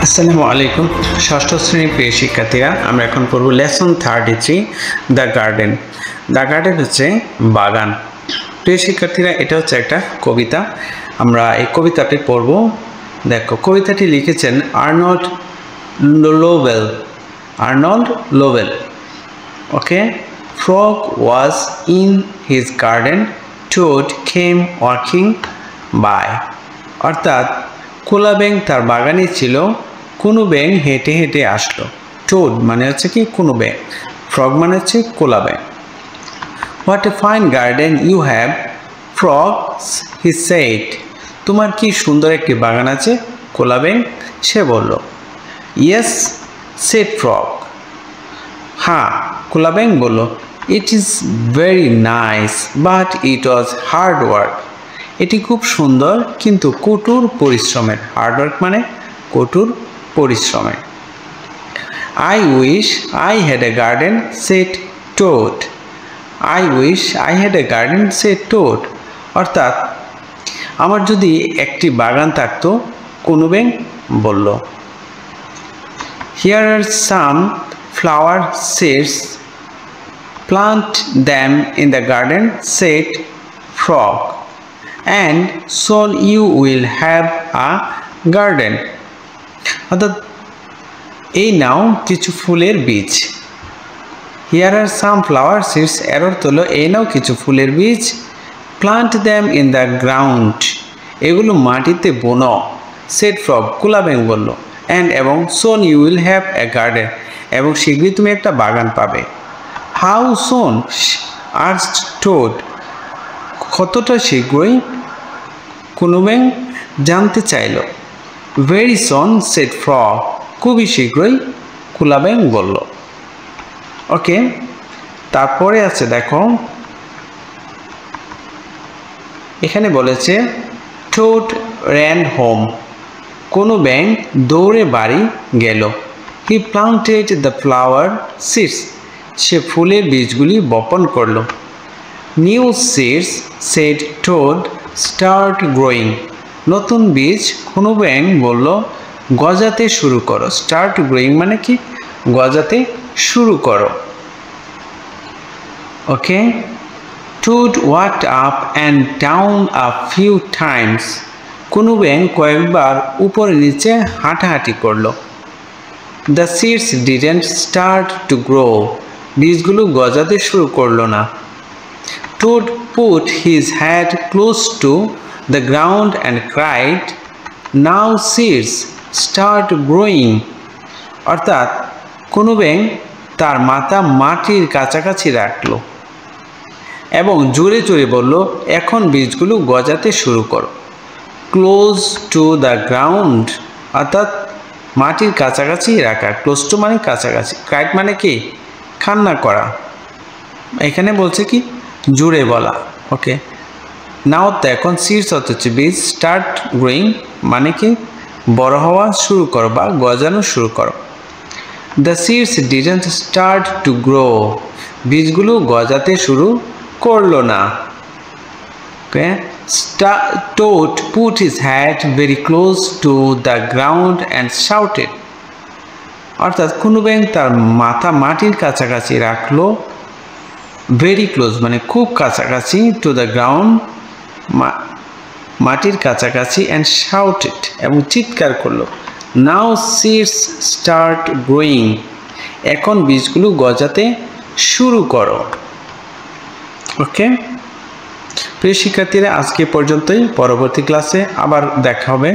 আসসালামু আলাইকুম ষষ্ঠ শ্রেণীর প্রিয় শিক্ষার্থীরা, আমরা এখন পড়ব lesson 33 the garden. The garden হচ্ছে বাগান। প্রিয় শিক্ষার্থীরা, এটা হচ্ছে একটা কবিতা। আমরা এই কবিতাটি পড়ব। দেখো, কবিতাটি লিখেছেন Arnold Lowell. Okay, frog was in his garden, toad came walking by. অর্থাৎ কোলা ব্যাঙ তার বাগানে ছিল, কোনো ব্যাঙ হেঁটে হেঁটে আসলো। টোড মানে হচ্ছে কি কোনো ব্যাঙ, ফ্রগ মানে হচ্ছে কোলা ব্যাঙ। What a fine garden you have, frog he said. তোমার কি সুন্দর একটি বাগান আছে, কোলা ব্যাঙ সে বলল। Yes said frog. হ্যাঁ, কোলা ব্যাঙ বলল। It is very nice but it was hard work. এটি খুব সুন্দর কিন্তু কঠোর পরিশ্রমের। হার্ডওয়ার্ক মানে কঠোর পরিশ্রমের। I wish I had a garden said toad. I wish I had a garden said toad. অর্থাৎ আমার যদি একটি বাগান থাকতো, কোনো ব্যাঙ বলল। Here are some flower seeds, plant them in the garden said frog, and soon you will have a garden. অর্থাৎ এই নাও কিছু ফুলের বীজ। Here are some flower seeds, এর অর্থ হলো এই নাও কিছু ফুলের বীজ। Plant them in the ground, এগুলো মাটিতে বোনো। সেড ফ্রগ, কোলা ব্যাঙ বলল। অ্যান্ড এবং soon you will have a garden, এবং শীঘ্রই তুমি একটা বাগান পাবে। হাউ সোন আস্কড টোড, কতটা শীঘ্রই, কোনো ব্যাঙ জানতে চাইল। ভেরি সন সেড ফ্রগ, খুবই শীঘ্রই, কোলা ব্যাঙ বলল। ওকে, তারপরে আছে দেখো, এখানে বলেছে টোড র্যান হোম, কোনো ব্যাঙ দৌড়ে বাড়ি গেল। He planted the flower seeds, সে ফুলের বীজগুলি বপন করলো। New seeds said toad start growing, নতুন বীজ, কোনো ব্যাঙ বলল গজাতে শুরু করো। স্টার্ট গ্রোয়িং মানে কি, গজাতে শুরু করো। Okay, toad walked up and down a few times, কোনো ব্যাঙ কয়েকবার উপরে নিচে হাঁটাহাঁটি করলো। The seeds didn't start to grow, বীজগুলো গজাতে শুরু করলো না। Toad put his head close to the ground and cried, now seeds start growing. অর্থাৎ কোনো ব্যাঙ তার মাথা মাটির কাছাকাছি রাখলো এবং জোরে জোরে বলল, এখন বীজগুলো গজাতে শুরু করো। ক্লোজ টু দ্য গ্রাউন্ড, অর্থাৎ মাটির কাছাকাছি রাখা। ক্লোজ টু মানে কাছাকাছি, ক্রাইড মানে কি, কান্না করা। এখানে বলছে কি, জুড়ে বলা। ওকে, নাও তো এখন সিডস হচ্ছে বীজ, স্টার্ট গ্রোয়িং মানে কি, বড় হওয়া শুরু করো বা গজানো শুরু করো। The seeds didn't start to grow, বীজগুলো গজাতে শুরু করলো না। Okay, toad put his head very close to the ground and shouted. অর্থাৎ কোনো ব্যাঙ তার মাথা মাটির কাছাকাছি রাখলো। ভেরি ক্লোজ মানে খুব কাছাকাছি, টু দ্য গ্রাউন্ড মাটির কাছাকাছি, অ্যান্ড শাউটেড এবং চিৎকার করলো, নাও সিডস স্টার্ট গ্রোয়িং, এখন বীজগুলো গজাতে শুরু করো। ওকে, প্রিয় শিক্ষার্থীরা, আজকে পর্যন্তই। পরবর্তী ক্লাসে আবার দেখা হবে।